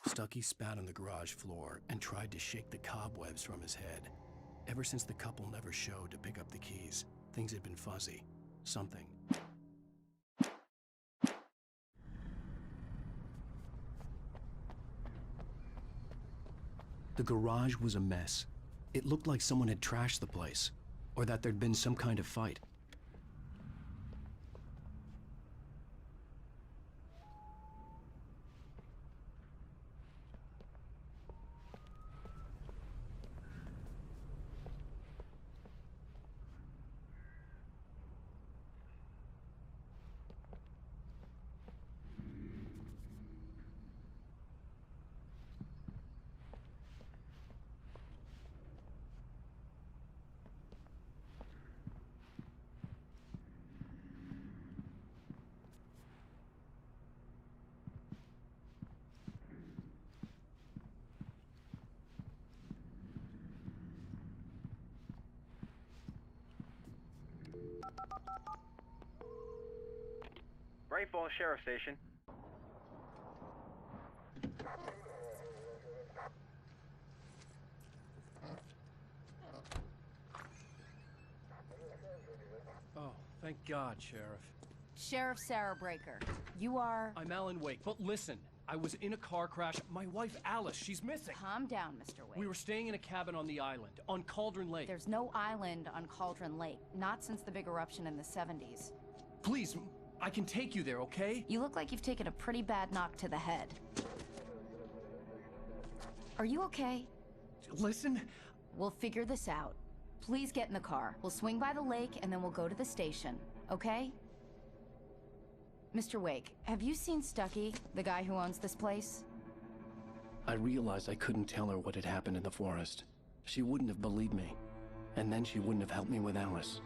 Stucky spat on the garage floor and tried to shake the cobwebs from his head. Ever since the couple never showed to pick up the keys, things had been fuzzy. Something. The garage was a mess. It looked like someone had trashed the place, or that there'd been some kind of fight. Great Falls Sheriff Station. Oh, thank God, Sheriff. Sheriff Sarah Breaker. You are... I'm Alan Wake, but listen. I was in a car crash. My wife, Alice, she's missing. Calm down, Mr. Wake. We were staying in a cabin on the island, on Cauldron Lake. There's no island on Cauldron Lake. Not since the big eruption in the 70s. Please, I can take you there, okay? You look like you've taken a pretty bad knock to the head. Are you okay? Listen. We'll figure this out. Please get in the car. We'll swing by the lake and then we'll go to the station, okay? Mr. Wake, have you seen Stucky, the guy who owns this place? I realized I couldn't tell her what had happened in the forest. She wouldn't have believed me. And then she wouldn't have helped me with Alice.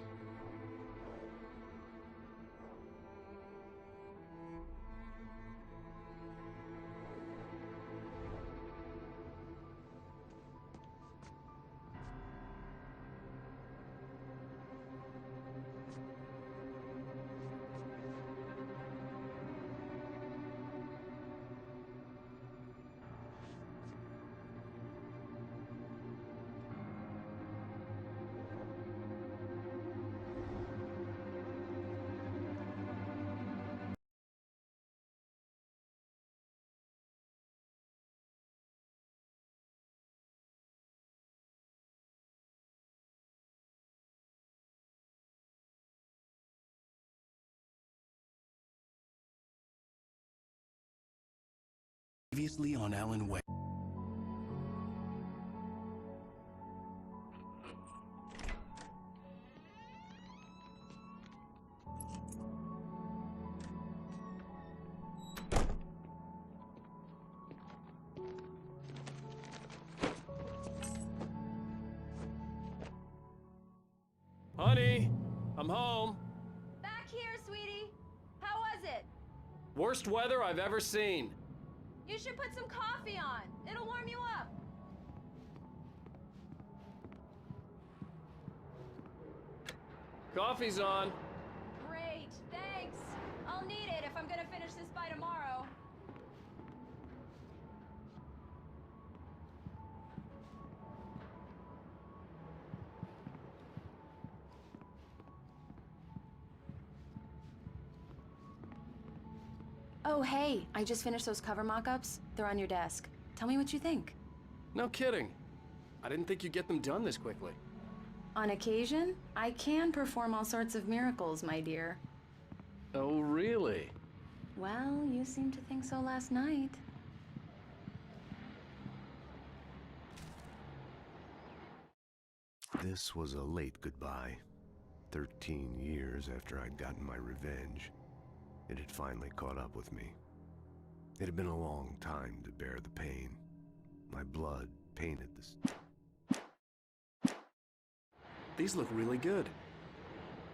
Previously on Alan Wake. Honey, I'm home. Back here, sweetie. How was it? Worst weather I've ever seen. You should put some coffee on. It'll warm you up. Coffee's on. Great, thanks. I'll need it if I'm gonna finish this by tomorrow. Oh, hey, I just finished those cover mock-ups. They're on your desk. Tell me what you think. No kidding. I didn't think you'd get them done this quickly. On occasion, I can perform all sorts of miracles, my dear. Oh, really? Well, you seemed to think so last night. This was a late goodbye. 13 years after I'd gotten my revenge. It had finally caught up with me. It had been a long time to bear the pain. My blood painted this. These look really good.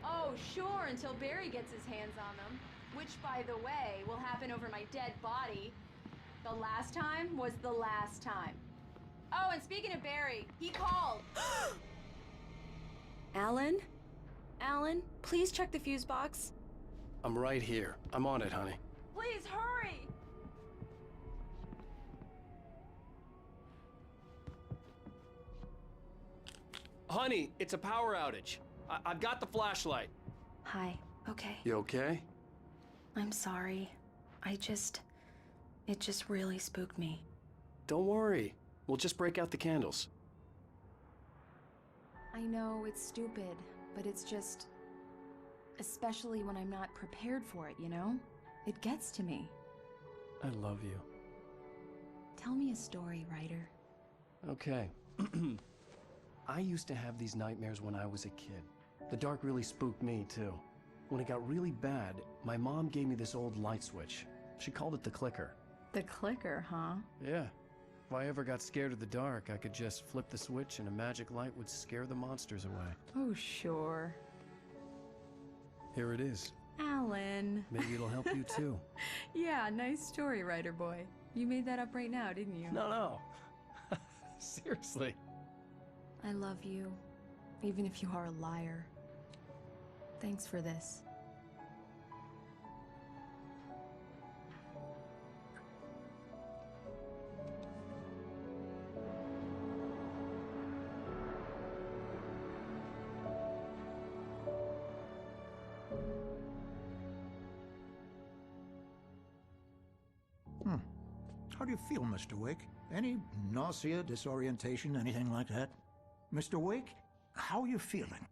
Oh, sure, until Barry gets his hands on them. Which, by the way, will happen over my dead body. The last time was the last time. Oh, and speaking of Barry, he called. Alan? Alan, please check the fuse box. I'm right here. I'm on it, honey. Please hurry! Honey, it's a power outage. I've got the flashlight. Hi. Okay. You okay? I'm sorry. It just really spooked me. Don't worry. We'll just break out the candles. I know it's stupid, but it's just... especially when I'm not prepared for it, you know? It gets to me. I love you. Tell me a story, writer. Okay. I used to have these nightmares when I was a kid. The dark really spooked me, too. When it got really bad, my mom gave me this old light switch. She called it the clicker. The clicker, huh? Yeah. If I ever got scared of the dark, I could just flip the switch and a magic light would scare the monsters away. Oh, sure. Here it is. Alan. Maybe it'll help you, too. Yeah, nice story, writer boy. You made that up right now, didn't you? No. Seriously. I love you, even if you are a liar. Thanks for this. How do you feel, Mr. Wake? Any nausea, disorientation, anything like that? Mr. Wake, how are you feeling?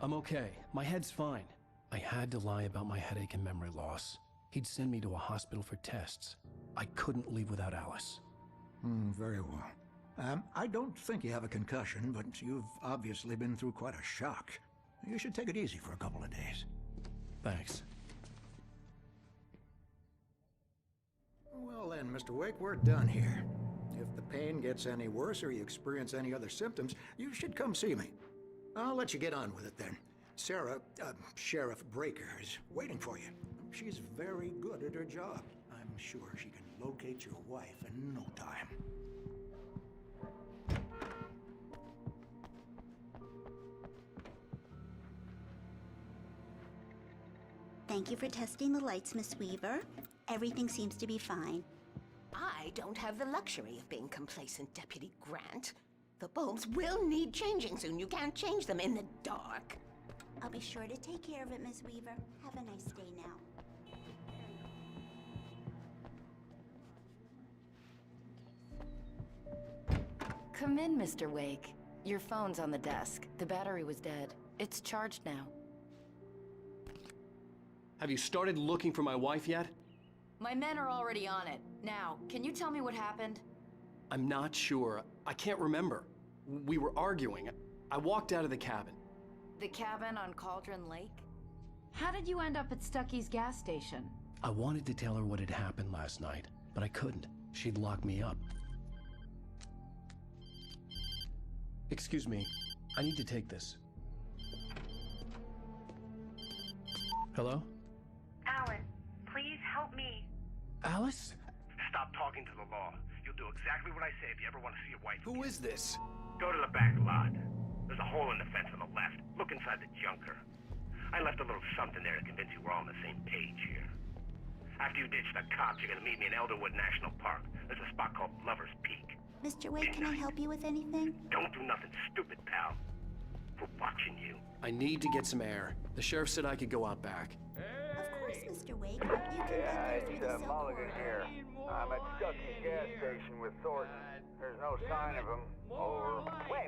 I'm okay. My head's fine. I had to lie about my headache and memory loss. He'd send me to a hospital for tests. I couldn't leave without Alice. Very well. I don't think you have a concussion, but you've obviously been through quite a shock. You should take it easy for a couple of days. Thanks. Well then, Mr. Wake, we're done here. If the pain gets any worse or you experience any other symptoms, you should come see me. I'll let you get on with it then. Sarah, Sheriff Breaker, is waiting for you. She's very good at her job. I'm sure she can locate your wife in no time. Thank you for testing the lights, Miss Weaver. Everything seems to be fine. I don't have the luxury of being complacent, Deputy Grant. The bulbs will need changing soon. You can't change them in the dark. I'll be sure to take care of it, Miss Weaver. Have a nice day now. Come in, Mr. Wake. Your phone's on the desk. The battery was dead. It's charged now. Have you started looking for my wife yet? My men are already on it. Now, can you tell me what happened? I'm not sure. I can't remember. We were arguing. I walked out of the cabin. The cabin on Cauldron Lake? How did you end up at Stucky's gas station? I wanted to tell her what had happened last night, but I couldn't. She'd lock me up. Excuse me. I need to take this. Hello? Alan, please help me. Alice? Stop talking to the law. You'll do exactly what I say if you ever want to see your wife. Who is this? Go to the back lot. There's a hole in the fence on the left. Look inside the junker. I left a little something there to convince you we're all on the same page here. After you ditch the cops, you're gonna meet me in Elderwood National Park. There's a spot called Lover's Peak. Mr. Wake, can I help you with anything? Don't do nothing stupid, pal. We're watching you. I need to get some air. The sheriff said I could go out back. Of course, Mr. Wake. You can enter through the silk Mulligan corridor. here. I'm at Stucky's gas station with Thornton. There's no sign of him. Over. Wait.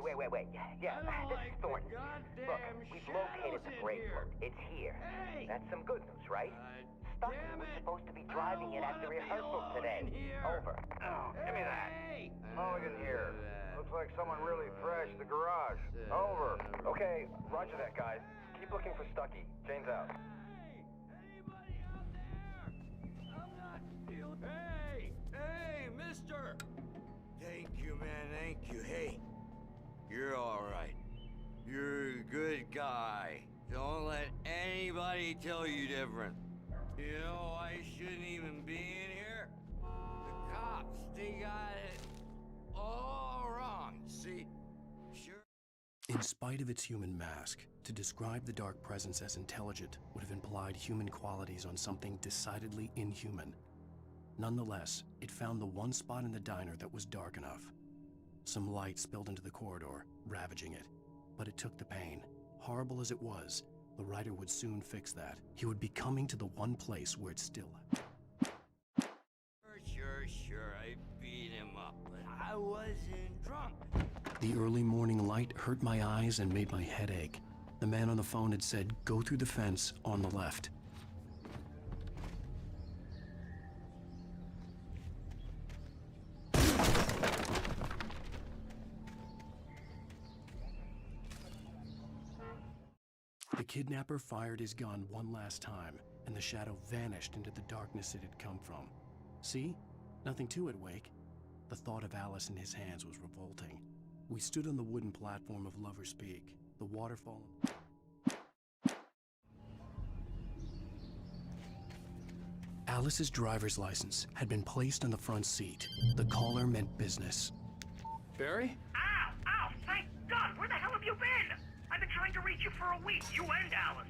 Yeah, this is Thornton. Look, we've located the brake work. It's here. That's some good news, right? Stucky was supposed to be driving it at the rehearsal today. Over. Oh, give me that. Mulligan here. Looks like someone really thrashed the garage. Over. Okay, roger that, guys. Keep looking for Stucky. Jane's out. Hey, mister! Thank you, man, thank you. Hey, you're all right. You're a good guy. Don't let anybody tell you different. You know, I shouldn't even be in here. The cops, they got it all wrong, see? Sure. In spite of its human mask, to describe the dark presence as intelligent would have implied human qualities on something decidedly inhuman. Nonetheless, it found the one spot in the diner that was dark enough. Some light spilled into the corridor, ravaging it. But it took the pain. Horrible as it was, the writer would soon fix that. He would be coming to the one place where it's still. Sure, I beat him up, but I wasn't drunk. The early morning light hurt my eyes and made my head ache. The man on the phone had said, "Go through the fence on the left." The kidnapper fired his gun one last time, and the shadow vanished into the darkness it had come from. See? Nothing to it, Wake. The thought of Alice in his hands was revolting. We stood on the wooden platform of Lover's Peak, the waterfall. Alice's driver's license had been placed on the front seat. The caller meant business. Barry? Ow! Thank God! Where the hell have you been? I've been trying to reach you for a week, you and Alice.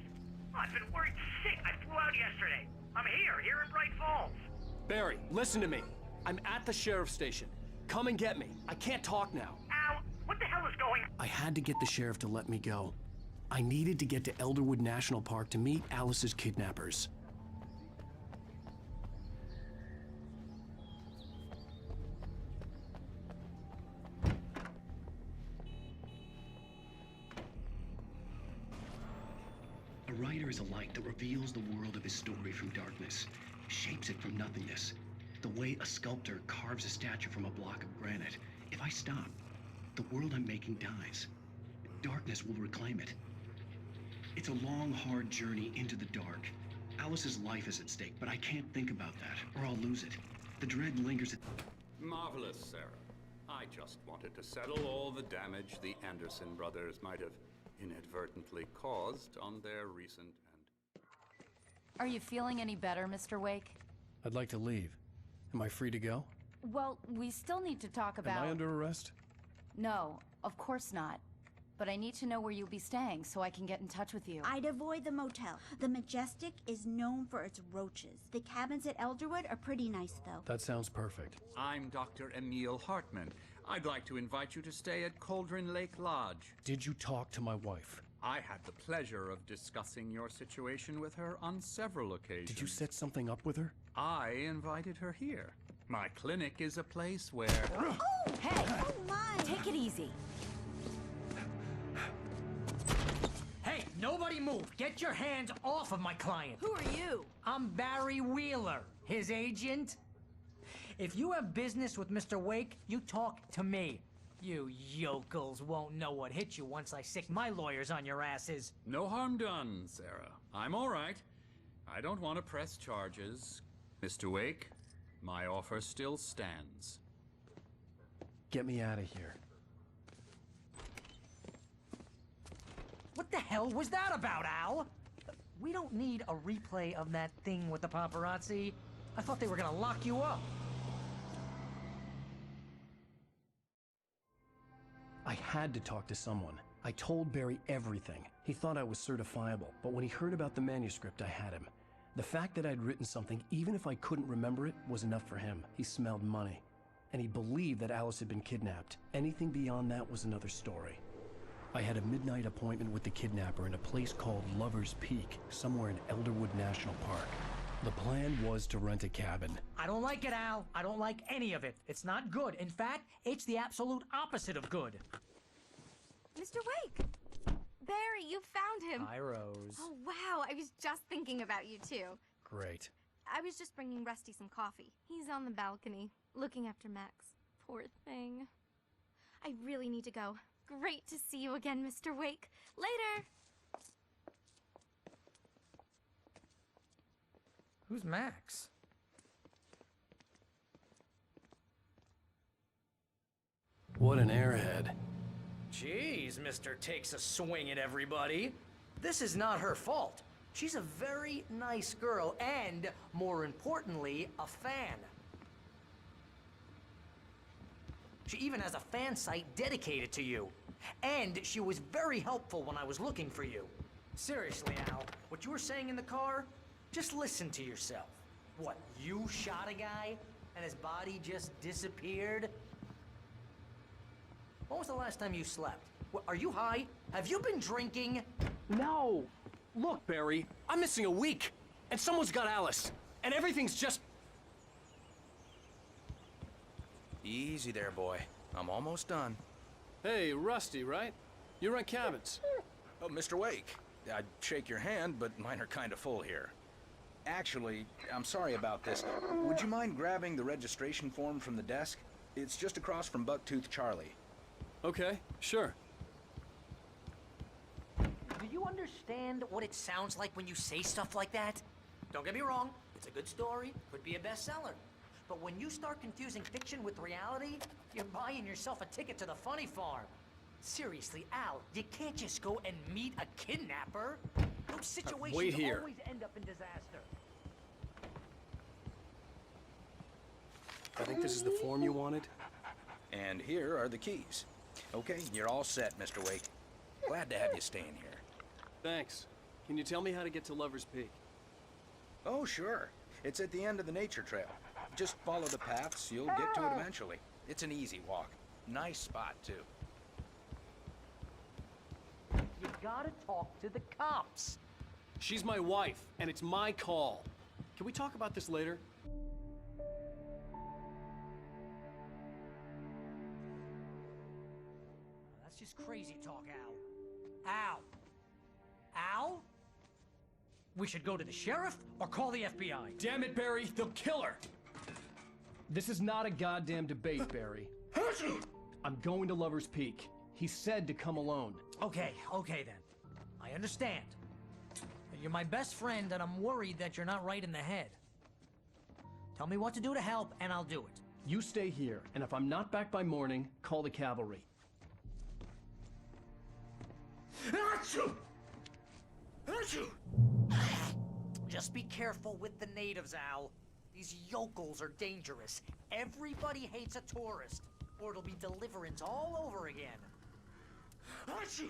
I've been worried sick. I flew out yesterday. I'm here in Bright Falls. Barry, listen to me. I'm at the sheriff's station. Come and get me. I can't talk now. Al, what the hell is going on? I had to get the sheriff to let me go. I needed to get to Elderwood National Park to meet Alice's kidnappers. A writer is a light that reveals the world of his story from darkness, shapes it from nothingness. The way a sculptor carves a statue from a block of granite. If I stop, the world I'm making dies. Darkness will reclaim it. It's a long, hard journey into the dark. Alice's life is at stake, but I can't think about that, or I'll lose it. The dread lingers at... Marvelous, Sarah. I just wanted to settle all the damage the Anderson brothers might have inadvertently caused on their recent and... Are you feeling any better, Mr. Wake? I'd like to leave. Am I free to go? Well, we still need to talk about... Am I under arrest? No, of course not. But I need to know where you'll be staying so I can get in touch with you. I'd avoid the motel. The Majestic is known for its roaches. The cabins at Elderwood are pretty nice, though. That sounds perfect. I'm Dr. Emil Hartman. I'd like to invite you to stay at Cauldron Lake Lodge. Did you talk to my wife? I had the pleasure of discussing your situation with her on several occasions. Did you set something up with her? I invited her here. My clinic is a place where... Oh, hey! Oh, my! Take it easy. Hey, nobody move! Get your hands off of my client! Who are you? I'm Barry Wheeler, his agent. If you have business with Mr. Wake, you talk to me. You yokels won't know what hit you once I sick my lawyers on your asses. No harm done, Sarah. I'm all right. I don't want to press charges. Mr. Wake, my offer still stands. Get me out of here. What the hell was that about, Al? We don't need a replay of that thing with the paparazzi. I thought they were gonna lock you up. I had to talk to someone. I told Barry everything. He thought I was certifiable, but when he heard about the manuscript, I had him. The fact that I'd written something, even if I couldn't remember it, was enough for him. He smelled money. And he believed that Alice had been kidnapped. Anything beyond that was another story. I had a midnight appointment with the kidnapper in a place called Lover's Peak, somewhere in Elderwood National Park. The plan was to rent a cabin. I don't like it, Al. I don't like any of it. It's not good. In fact, it's the absolute opposite of good. Mr. Wake! Barry, you found him! Hi, Rose. Oh, wow. I was just thinking about you, too. Great. I was just bringing Rusty some coffee. He's on the balcony, looking after Max. Poor thing. I really need to go. Great to see you again, Mr. Wake. Later! Who's Max? What an airhead. Jeez, Mr. Takes a swing at everybody. This is not her fault. She's a very nice girl and, more importantly, a fan. She even has a fan site dedicated to you. And she was very helpful when I was looking for you. Seriously, Al, what you were saying in the car, just listen to yourself. What, you shot a guy and his body just disappeared? When was the last time you slept? Are you high? Have you been drinking? No! Look, Barry, I'm missing a week, and someone's got Alice, and everything's just... Easy there, boy. I'm almost done. Hey, Rusty, right? You run cabins. Oh, Mr. Wake. I'd shake your hand, but mine are kind of full here. Actually, I'm sorry about this. Would you mind grabbing the registration form from the desk? It's just across from Bucktooth Charlie. Okay, sure. Do you understand what it sounds like when you say stuff like that? Don't get me wrong, it's a good story, could be a bestseller. But when you start confusing fiction with reality, you're buying yourself a ticket to the funny farm. Seriously, Al, you can't just go and meet a kidnapper. Those situations wait here. always end up in disaster. I think this is the form you wanted. And here are the keys. Okay, you're all set, Mr. Wake. Glad to have you staying here. Thanks. Can you tell me how to get to Lover's Peak? Oh, sure. It's at the end of the nature trail. Just follow the paths, you'll get to it eventually. It's an easy walk. Nice spot, too. You gotta talk to the cops. She's my wife, and it's my call. Can we talk about this later? That's just crazy talk, Al. Al! Al? We should go to the sheriff or call the FBI. Damn it, Barry, they'll kill her! This is not a goddamn debate, Barry. I'm going to Lover's Peak. He said to come alone. Okay then. I understand. You're my best friend, and I'm worried that you're not right in the head. Tell me what to do to help, and I'll do it. You stay here, and if I'm not back by morning, call the cavalry. Achoo! Achoo! Just be careful with the natives, Al. These yokels are dangerous. Everybody hates a tourist, or it'll be Deliverance all over again. Achoo!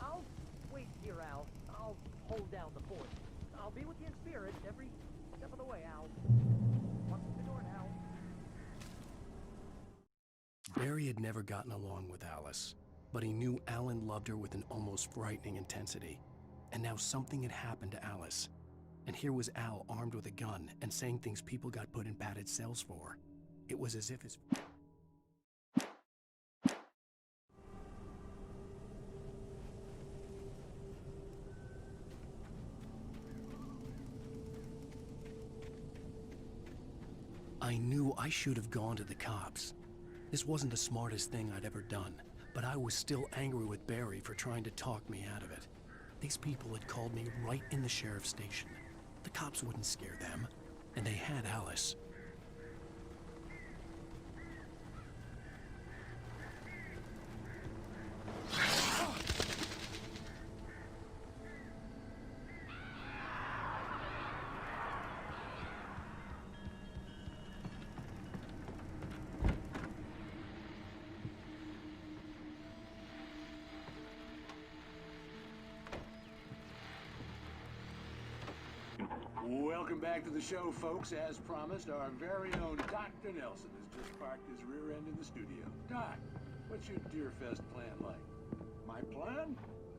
I'll wait here, Al. I'll hold down the fort. I'll be with you in spirit every step of the way, Al. Watch the door now. Barry had never gotten along with Alice, but he knew Alan loved her with an almost frightening intensity. And now something had happened to Alice. And here was Al armed with a gun and saying things people got put in padded cells for. It was as if his... I knew I should have gone to the cops. This wasn't the smartest thing I'd ever done, but I was still angry with Barry for trying to talk me out of it. These people had called me right in the sheriff's station. The cops wouldn't scare them, and they had Alice. Welcome back to the show, folks. As promised, our very own Dr. Nelson has just parked his rear end in the studio. Doc, what's your Deerfest plan like? My plan?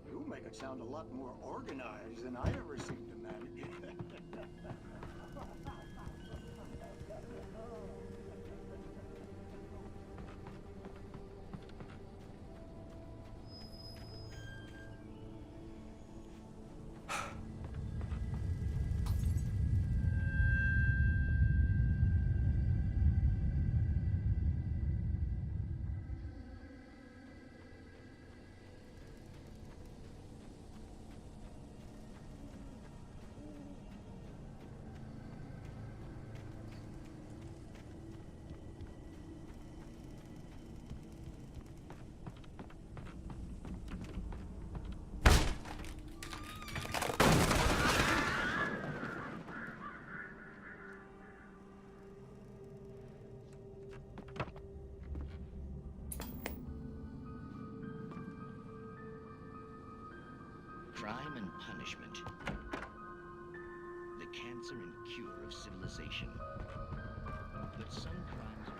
You make it sound a lot more organized than I ever seem to manage. punishment. The cancer and cure of civilization. But some crimes are...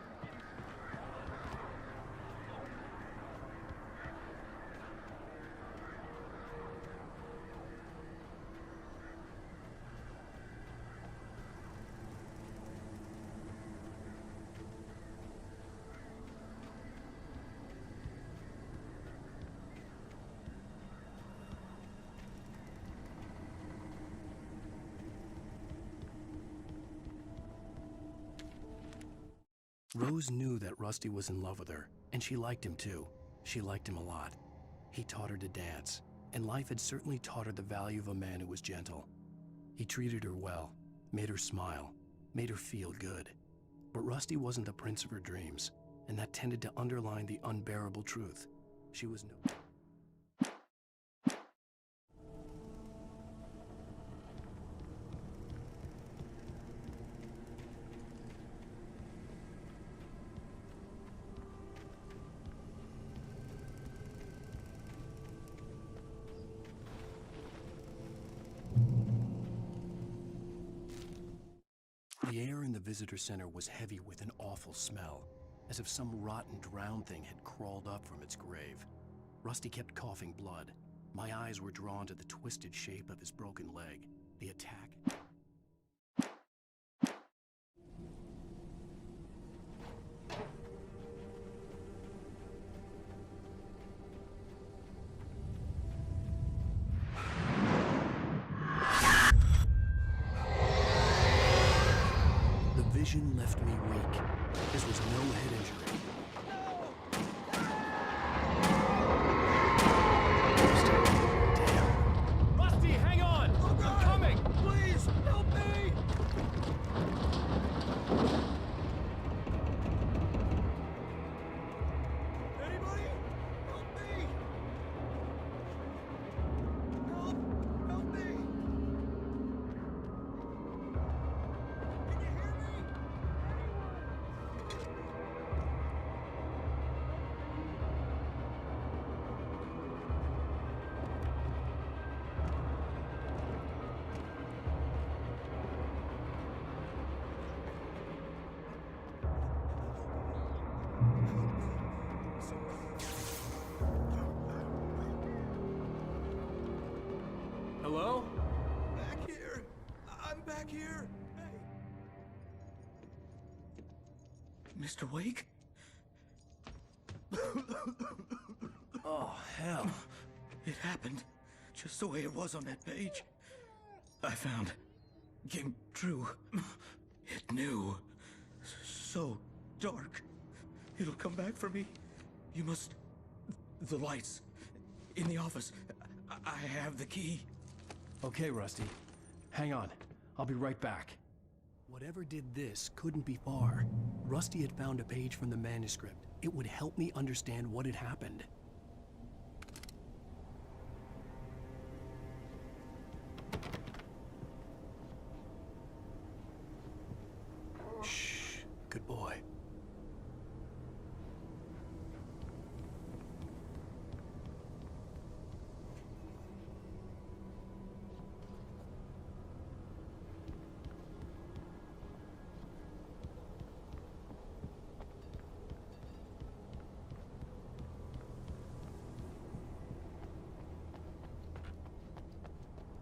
Rose knew that Rusty was in love with her, and she liked him too. She liked him a lot. He taught her to dance, and life had certainly taught her the value of a man who was gentle. He treated her well, made her smile, made her feel good. But Rusty wasn't the prince of her dreams, and that tended to underline the unbearable truth. She was no... The air in the visitor center was heavy with an awful smell, as if some rotten drowned thing had crawled up from its grave. Rusty kept coughing blood. My eyes were drawn to the twisted shape of his broken leg. The attack... vision left me weak. This was no head injury. Damn. Rusty, hang on! I'm coming! Please, help me! Anybody? Help me! Help me! Hello? Back here! I'm back here! Hey! Mr. Wake? Oh, hell. It happened just the way it was on that page. I found. Came true. It knew. So dark. It'll come back for me. You must... The lights. In the office. I have the key. Okay, Rusty. Hang on. I'll be right back. Whatever did this couldn't be far. Rusty had found a page from the manuscript. It would help me understand what had happened. Shh. Good boy.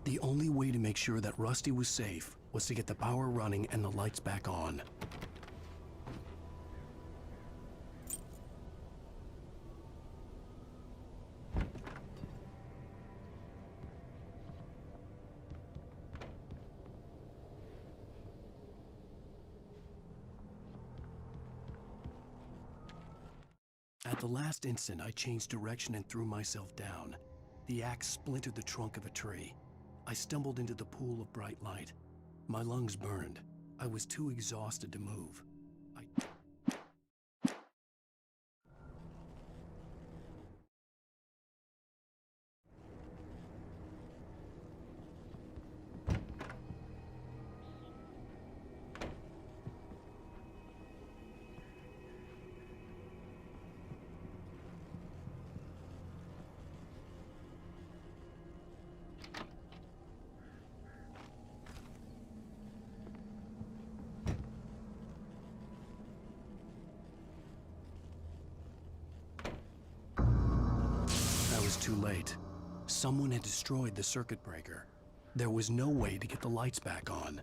The only way to make sure that Rusty was safe was to get the power running and the lights back on. At the last instant, I changed direction and threw myself down. The axe splintered the trunk of a tree. I stumbled into the pool of bright light. My lungs burned. I was too exhausted to move. was too late. Someone had destroyed the circuit breaker. There was no way to get the lights back on.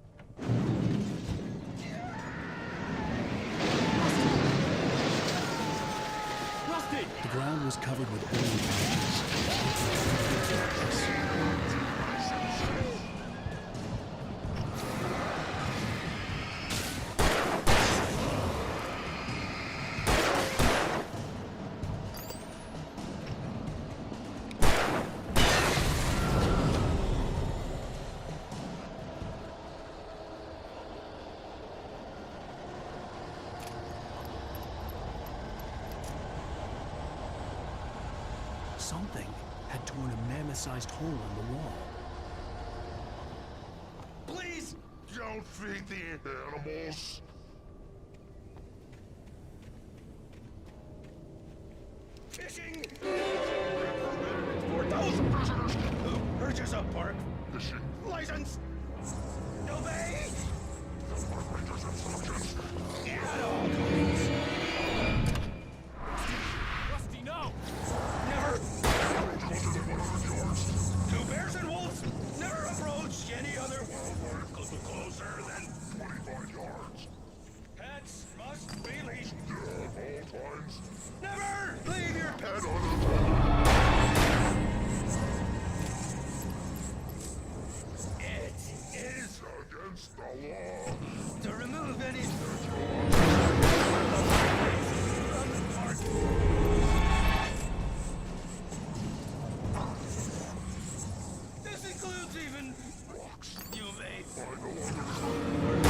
Rusty! The ground was covered with oily patches. Something had torn a mammoth-sized hole in the wall. Please! Don't feed the animals! Fishing! 4,000 prisoners! Purchase a park. Fishing. License! Obey! The park rangers have subjects. At all costs! Rusty, no! Never! Closer than 100 yards. Two bears and wolves never approach any other wildlife closer than 25 yards. pets must be leashed. Yeah, at all times. Never leave your pet on It is against the law to remove any This includes even rocks. you may. I no longer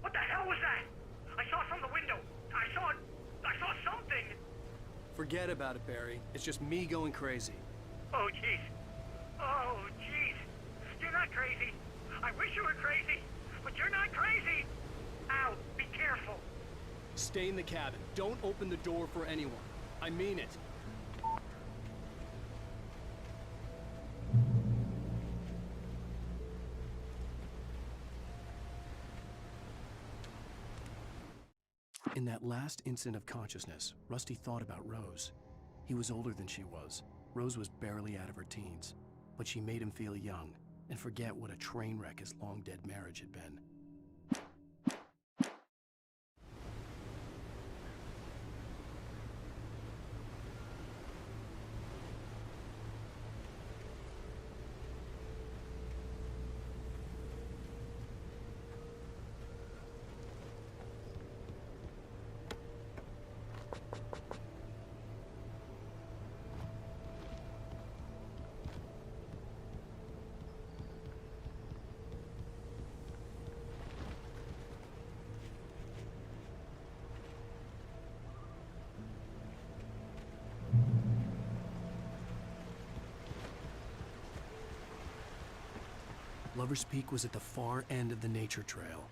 What the hell was that? I saw it from the window. I saw something. Forget about it, Barry. It's just me going crazy. Oh, jeez. Oh, jeez. You're not crazy. I wish you were crazy, but you're not crazy. Ow, be careful. Stay in the cabin. Don't open the door for anyone. I mean it. In that last instant of consciousness, Rusty thought about Rose. He was older than she was. Rose was barely out of her teens, but she made him feel young and forget what a train wreck his long-dead marriage had been. Lover's Peak was at the far end of the nature trail.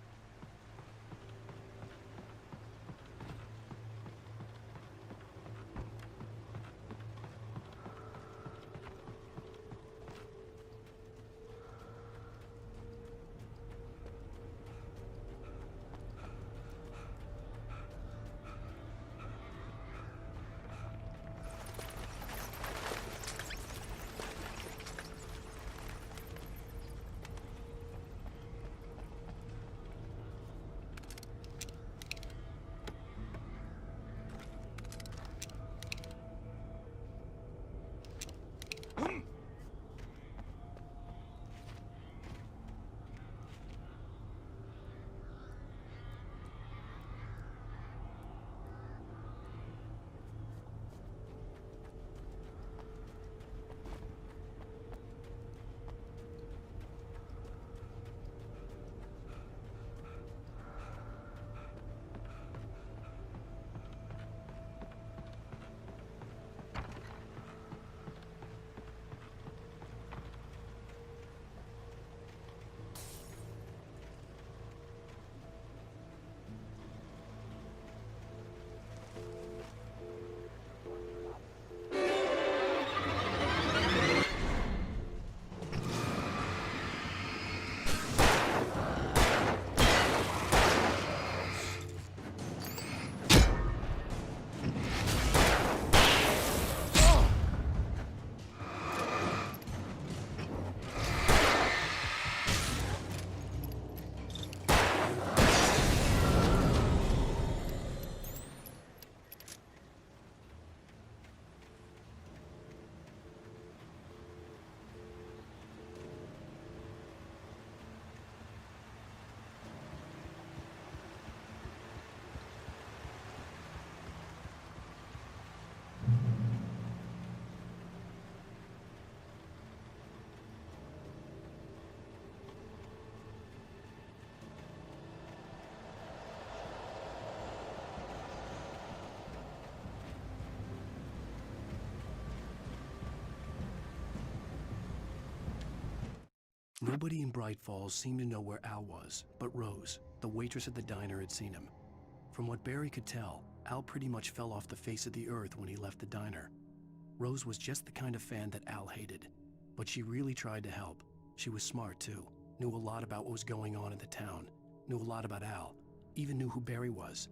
Nobody in Bright Falls seemed to know where Al was, but Rose, the waitress at the diner, had seen him. From what Barry could tell, Al pretty much fell off the face of the earth when he left the diner. Rose was just the kind of fan that Al hated, but she really tried to help. She was smart too, knew a lot about what was going on in the town, knew a lot about Al, even knew who Barry was.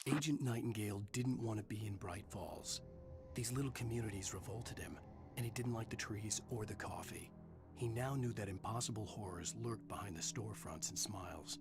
Agent Nightingale didn't want to be in Bright Falls. These little communities revolted him, and he didn't like the trees or the coffee. He now knew that impossible horrors lurked behind the storefronts and smiles.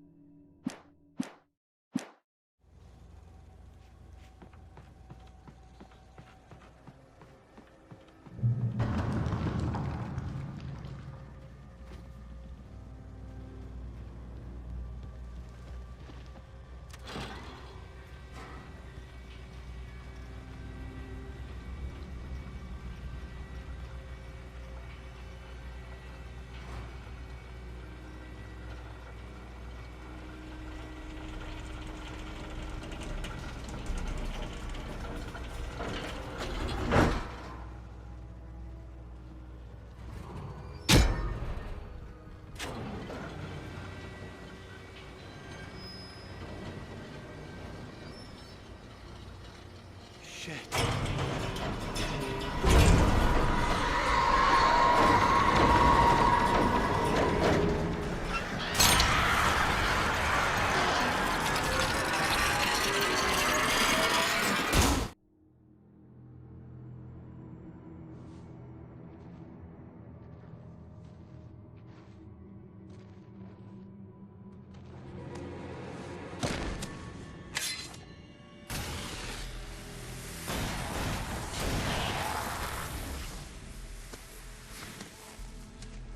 Shit.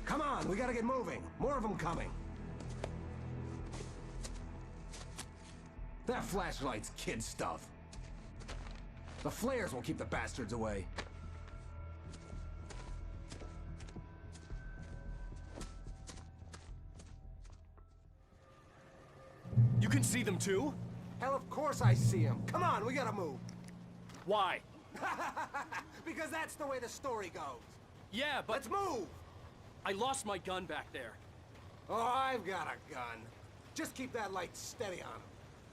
Come on, we gotta get moving. More of them coming. That flashlight's kid stuff. The flares will keep the bastards away. You can see them too? Hell, of course I see them. Come on, we gotta move. Why? Because that's the way the story goes. Yeah, but... Let's move! I lost my gun back there. Oh, I've got a gun. Just keep that light steady on him.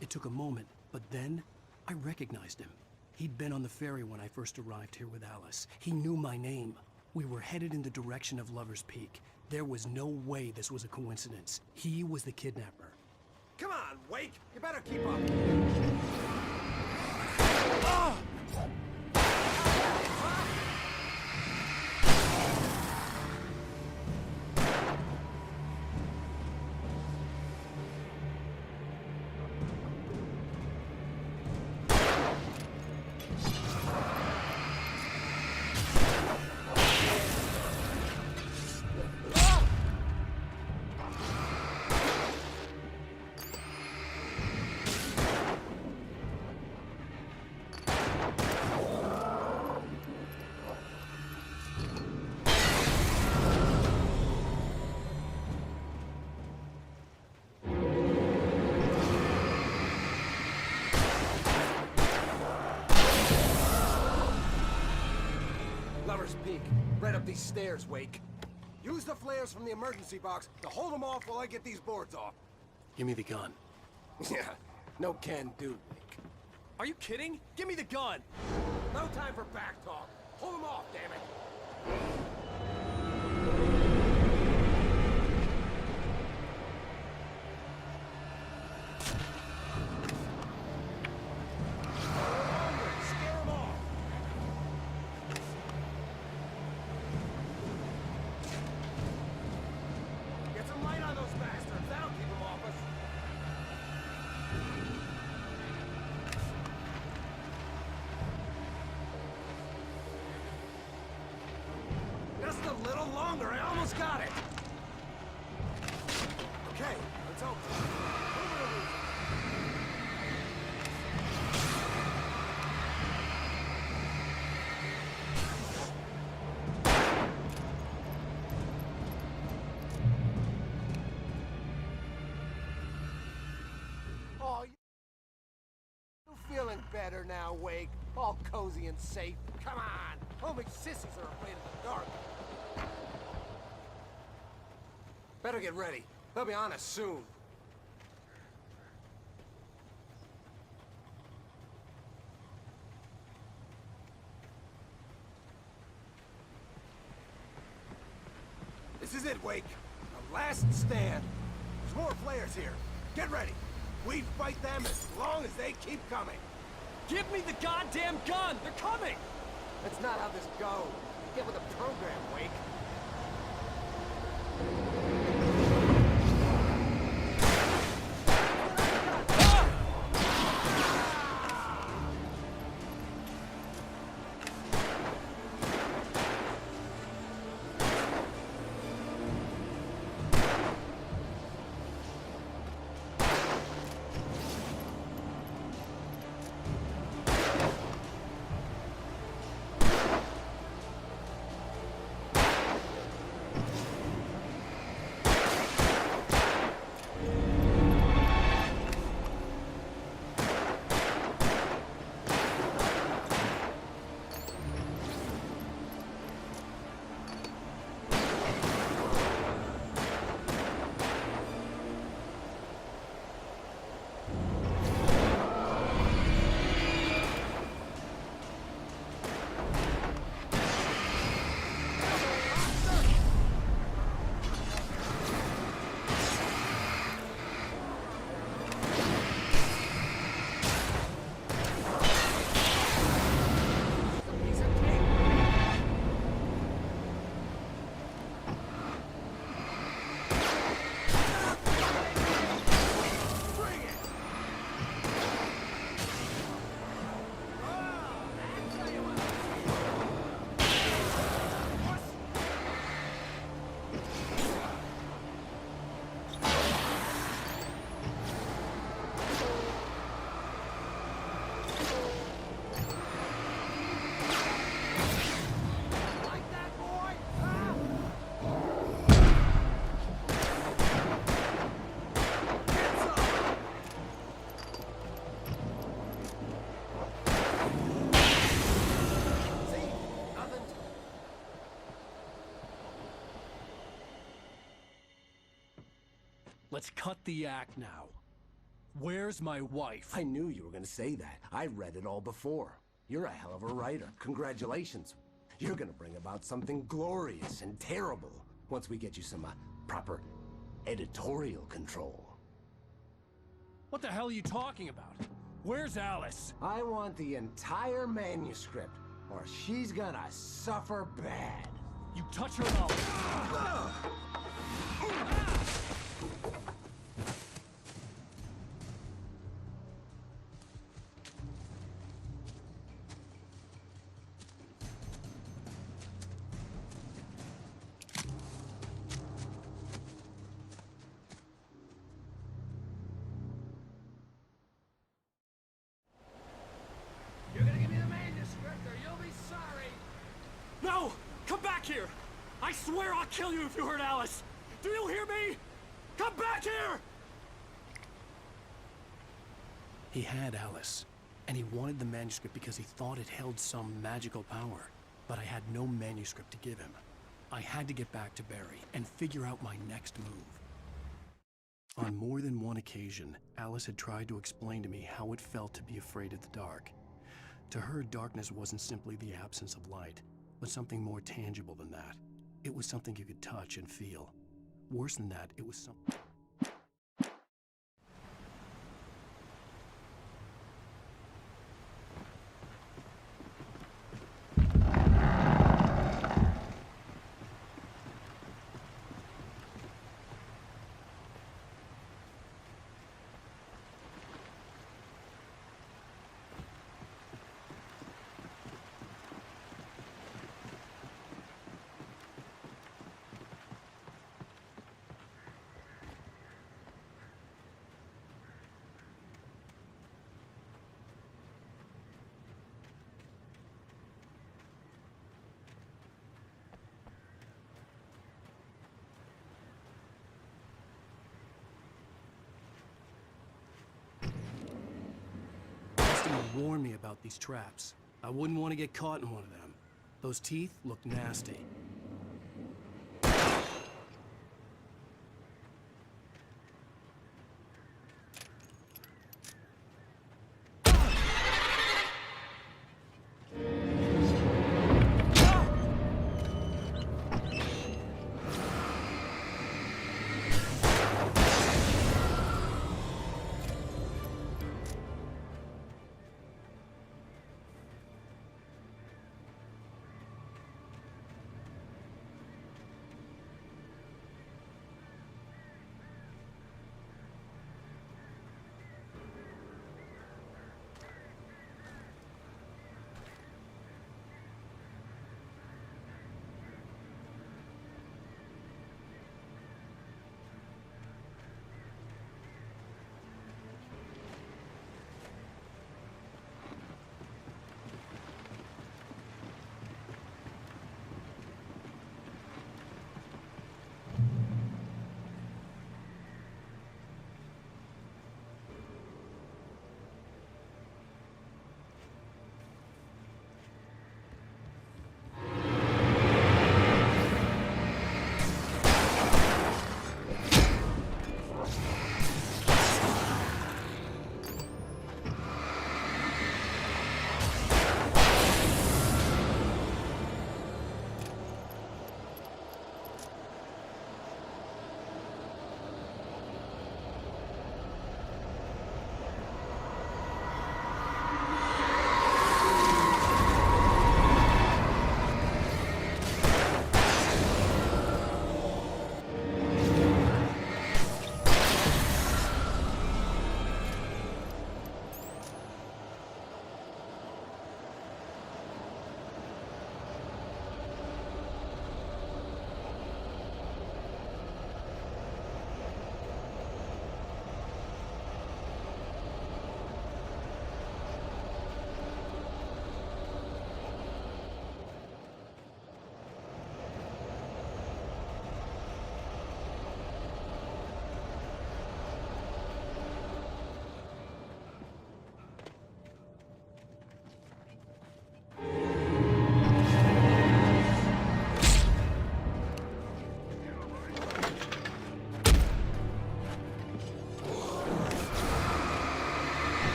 It took a moment, but then I recognized him. He'd been on the ferry when I first arrived here with Alice. He knew my name. We were headed in the direction of Lover's Peak. There was no way this was a coincidence. He was the kidnapper. Come on, Wake! You better keep up. Ah! Lover's Peak. Right up these stairs, Wake. Use the flares from the emergency box to hold them off while I get these boards off. Give me the gun. Yeah, no can do, Wake. Are you kidding? Give me the gun! No time for back talk. Hold them off, damn it. A little longer, I almost got it! Okay, let's hope. Oh, you feeling better now, Wake? All cozy and safe. Come on! Only sissies are afraid of the dark. Better get ready. They'll be on us soon. This is it, Wake. The last stand. There's more players here. Get ready. We fight them as long as they keep coming. Give me the goddamn gun! They're coming! That's not how this goes. Get with the program, Wake. Let's cut the act now. Where's my wife? I knew you were gonna say that. I read it all before. You're a hell of a writer. Congratulations. You're gonna bring about something glorious and terrible once we get you some proper editorial control. What the hell are you talking about? Where's Alice? I want the entire manuscript, or she's gonna suffer bad. You touch her and I'll... You're gonna give me the manuscript or you'll be sorry. No! Come back here! I swear I'll kill you if you hurt Alice! Do you hear me? Come back here! He had Alice, and he wanted the manuscript because he thought it held some magical power. But I had no manuscript to give him. I had to get back to Barry and figure out my next move. On more than one occasion, Alice had tried to explain to me how it felt to be afraid of the dark. To her, darkness wasn't simply the absence of light, but something more tangible than that. It was something you could touch and feel. Worse than that, it was something... Warned me about these traps. I wouldn't want to get caught in one of them. Those teeth looked nasty.